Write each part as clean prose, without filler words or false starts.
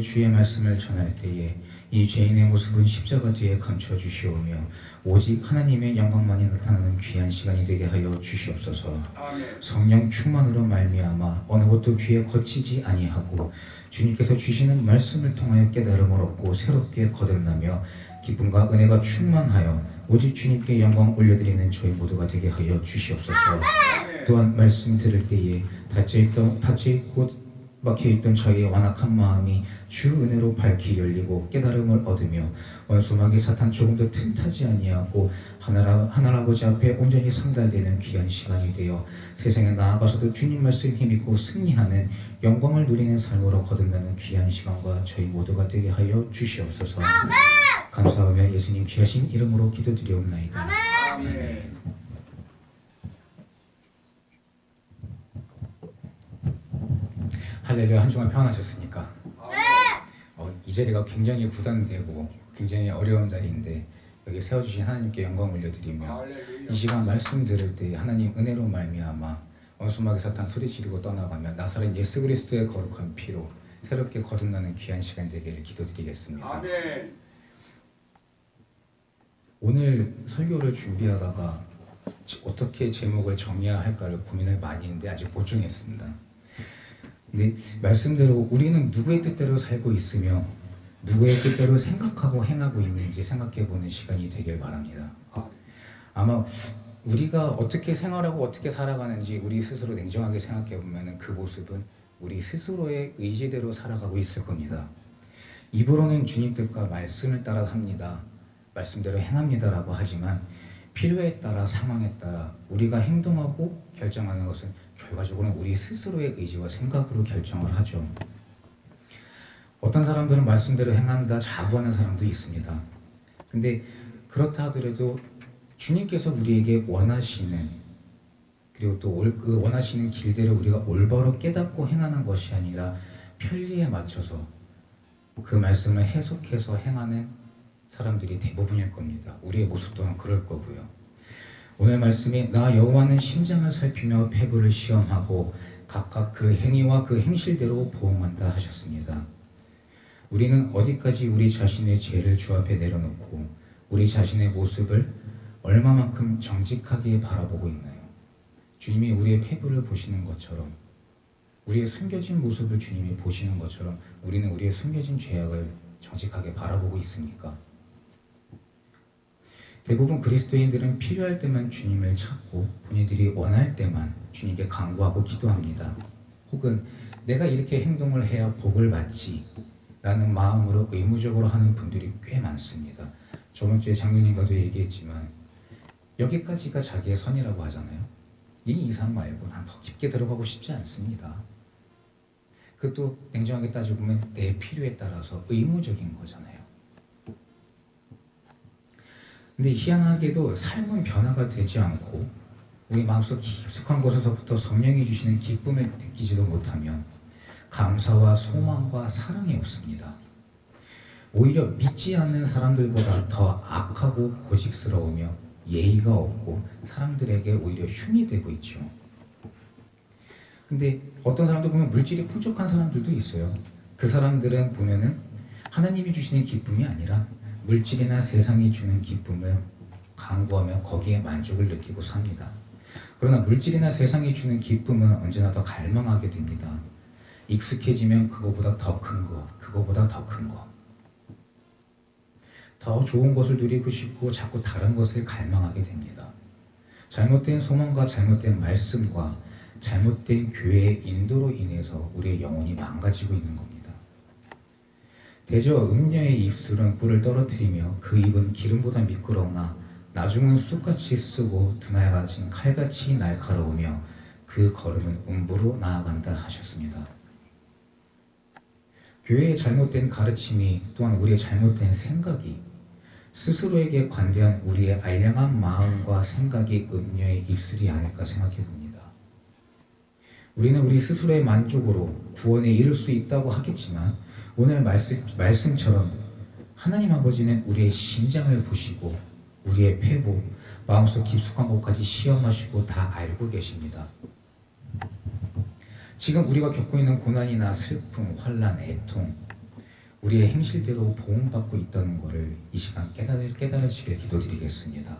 주의 말씀을 전할 때에 이 죄인의 모습은 십자가 뒤에 감춰주시오며 오직 하나님의 영광만이 나타나는 귀한 시간이 되게 하여 주시옵소서. 성령 충만으로 말미암아 어느 것도 귀에 거치지 아니하고 주님께서 주시는 말씀을 통하여 깨달음을 얻고 새롭게 거듭나며 기쁨과 은혜가 충만하여 오직 주님께 영광 올려드리는 저희 모두가 되게 하여 주시옵소서. 또한 말씀 들을 때에 닫혀있고 막혀있던 저희의 완악한 마음이 주 은혜로 밝히 열리고 깨달음을 얻으며 원수마귀 사탄 조금도 틈타지 아니하고 하늘아버지 앞에 온전히 상달되는 귀한 시간이 되어 세상에 나아가서도 주님 말씀 힘입고 승리하는 영광을 누리는 삶으로 거듭나는 귀한 시간과 저희 모두가 되게 하여 주시옵소서. 감사하며 예수님 귀하신 이름으로 기도드리옵나이다. 아멘. 할렐루야. 한 주간 평안하셨습니까? 이 자리가 굉장히 부담되고 굉장히 어려운 자리인데 여기 세워주신 하나님께 영광 올려드리며 이 시간 말씀 들을 때 하나님 은혜로 말미암아 원수마귀 사탄 소리지르고 떠나가며 나사렛 예수 그리스도의 거룩한 피로 새롭게 거듭나는 귀한 시간 되기를 기도드리겠습니다. 아멘. 오늘 설교를 준비하다가 어떻게 제목을 정해야 할까를 고민을 많이 했는데 아직 못 정했습니다. 근데 말씀대로 우리는 누구의 뜻대로 살고 있으며 누구의 뜻대로 생각하고 행하고 있는지 생각해보는 시간이 되길 바랍니다. 아마 우리가 어떻게 생활하고 어떻게 살아가는지 우리 스스로 냉정하게 생각해보면 그 모습은 우리 스스로의 의지대로 살아가고 있을 겁니다. 입으로는 주님 뜻과 말씀을 따라 합니다, 말씀대로 행합니다 라고 하지만 필요에 따라 상황에 따라 우리가 행동하고 결정하는 것은 결과적으로는 우리 스스로의 의지와 생각으로 결정을 하죠. 어떤 사람들은 말씀대로 행한다 자부하는 사람도 있습니다. 근데 그렇다 하더라도 주님께서 우리에게 원하시는 그리고 또 그 원하시는 길대로 우리가 올바로 깨닫고 행하는 것이 아니라 편리에 맞춰서 그 말씀을 해석해서 행하는 사람들이 대부분일 겁니다. 우리의 모습 또한 그럴 거고요. 오늘 말씀이 나 여호와는 심장을 살피며 폐부를 시험하고 각각 그 행위와 그 행실대로 보응한다 하셨습니다. 우리는 어디까지 우리 자신의 죄를 주 앞에 내려놓고 우리 자신의 모습을 얼마만큼 정직하게 바라보고 있나요? 주님이 우리의 폐부를 보시는 것처럼 우리의 숨겨진 모습을 주님이 보시는 것처럼 우리는 우리의 숨겨진 죄악을 정직하게 바라보고 있습니까? 대부분 그리스도인들은 필요할 때만 주님을 찾고 본인들이 원할 때만 주님께 간구하고 기도합니다. 혹은 내가 이렇게 행동을 해야 복을 받지 라는 마음으로 의무적으로 하는 분들이 꽤 많습니다. 저번 주에 장로님과도 얘기했지만 여기까지가 자기의 선이라고 하잖아요. 이 이상 말고 난 더 깊게 들어가고 싶지 않습니다. 그것도 냉정하게 따지고 보면 내 필요에 따라서 의무적인 거잖아요. 근데 희한하게도 삶은 변화가 되지 않고 우리 마음속 깊숙한 곳에서부터 성령이 주시는 기쁨을 느끼지도 못하면 감사와 소망과 사랑이 없습니다. 오히려 믿지 않는 사람들보다 더 악하고 고집스러우며 예의가 없고 사람들에게 오히려 흉이 되고 있죠. 근데 어떤 사람들 보면 물질이 풍족한 사람들도 있어요. 그 사람들은 보면은 하나님이 주시는 기쁨이 아니라 물질이나 세상이 주는 기쁨을 간구하며 거기에 만족을 느끼고 삽니다. 그러나 물질이나 세상이 주는 기쁨은 언제나 더 갈망하게 됩니다. 익숙해지면 그거보다 더 큰 거, 그거보다 더 큰 거. 더 좋은 것을 누리고 싶고 자꾸 다른 것을 갈망하게 됩니다. 잘못된 소망과 잘못된 말씀과 잘못된 교회의 인도로 인해서 우리의 영혼이 망가지고 있는 겁니다. 대저 음녀의 입술은 꿀을 떨어뜨리며 그 입은 기름보다 미끄러우나 나중은 쑥같이 쓰고 두나야같은 칼같이 날카로우며 그 걸음은 음부로 나아간다 하셨습니다. 교회의 잘못된 가르침이 또한 우리의 잘못된 생각이 스스로에게 관대한 우리의 알량한 마음과 생각이 음녀의 입술이 아닐까 생각해 봅니다. 우리는 우리 스스로의 만족으로 구원에 이를 수 있다고 하겠지만 오늘 말씀처럼 하나님 아버지는 우리의 심장을 보시고 우리의 폐부, 마음속 깊숙한 곳까지 시험하시고 다 알고 계십니다. 지금 우리가 겪고 있는 고난이나 슬픔, 환난, 애통 우리의 행실대로 보응받고 있다는 것을 이 시간 깨달으시길 기도드리겠습니다.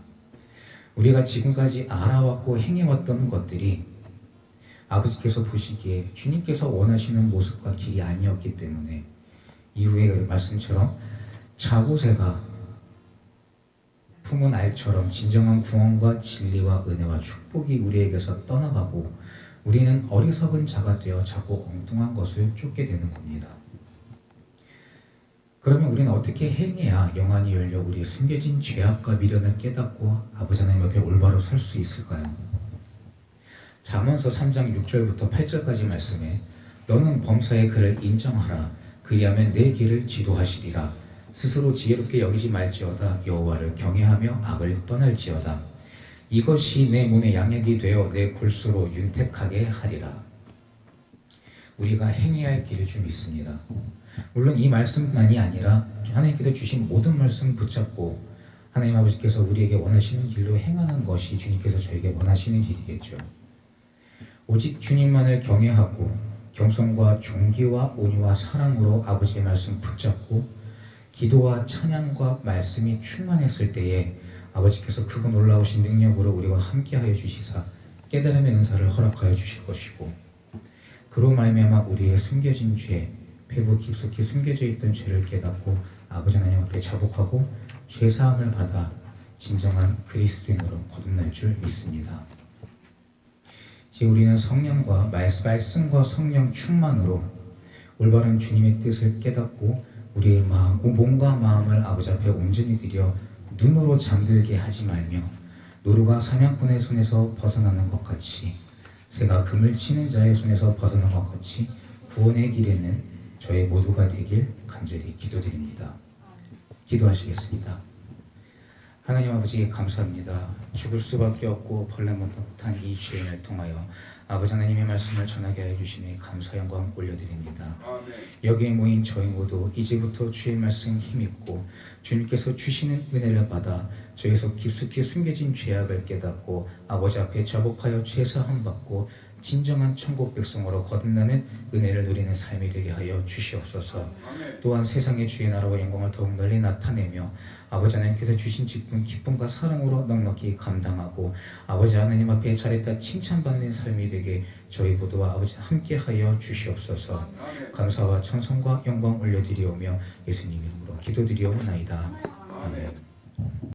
우리가 지금까지 알아왔고 행해왔던 것들이 아버지께서 보시기에 주님께서 원하시는 모습과 길이 아니었기 때문에 이후의 말씀처럼 자고새가 품은 알처럼 진정한 구원과 진리와 은혜와 축복이 우리에게서 떠나가고 우리는 어리석은 자가 되어 자꾸 엉뚱한 것을 쫓게 되는 겁니다. 그러면 우리는 어떻게 행해야 영안이 열려 우리의 숨겨진 죄악과 미련을 깨닫고 아버지 하나님 앞에 올바로 설 수 있을까요? 잠언서 3장 6절부터 8절까지 말씀에 너는 범사의 그를 인정하라. 그리하면 내 길을 지도하시리라. 스스로 지혜롭게 여기지 말지어다. 여호와를 경외하며 악을 떠날지어다. 이것이 내 몸의 양약이 되어 내 골수로 윤택하게 하리라. 우리가 행해야 할 길을 좀 있습니다. 물론 이 말씀만이 아니라 하나님께서 주신 모든 말씀 붙잡고 하나님 아버지께서 우리에게 원하시는 길로 행하는 것이 주님께서 저에게 원하시는 길이겠죠. 오직 주님만을 경외하고 겸손과 존귀와 온유와 사랑으로 아버지의 말씀 붙잡고 기도와 찬양과 말씀이 충만했을 때에 아버지께서 크고 놀라우신 능력으로 우리와 함께하여 주시사 깨달음의 은사를 허락하여 주실 것이고 그로 말미암아 우리의 숨겨진 죄, 배부 깊숙이 숨겨져 있던 죄를 깨닫고 아버지 하나님 앞에 자복하고 죄사함을 받아 진정한 그리스도인으로 거듭날 줄 믿습니다. 이제 우리는 성령과 말씀과 성령 충만으로 올바른 주님의 뜻을 깨닫고 우리의 몸과 마음을 아버지 앞에 온전히 드려 눈으로 잠들게 하지 말며 노루가 사냥꾼의 손에서 벗어나는 것 같이 새가 금을 치는 자의 손에서 벗어난 것 같이 구원의 길에는 저희 모두가 되길 간절히 기도드립니다. 기도하시겠습니다. 하나님 아버지 감사합니다. 죽을 수밖에 없고 벌레만도 못한 이 죄인을 통하여 아버지 하나님의 말씀을 전하게 하여 주시니 감사 영광 올려드립니다. 여기에 모인 저희 모두 이제부터 주의 말씀 힘입고 주님께서 주시는 은혜를 받아 저에서 깊숙이 숨겨진 죄악을 깨닫고 아버지 앞에 자복하여 죄사함 받고 진정한 천국 백성으로 거듭나는 은혜를 누리는 삶이 되게 하여 주시옵소서. 또한 세상의 주의 나라와 영광을 더욱 널리 나타내며 아버지 하나님께서 주신 기쁨과 사랑으로 넉넉히 감당하고 아버지 하나님 앞에 잘했다 칭찬받는 삶이 되게 저희 모두와 아버지 함께하여 주시옵소서. 감사와 찬송과 영광 올려드리오며 예수님 이름으로 기도드리옵나이다. 아멘.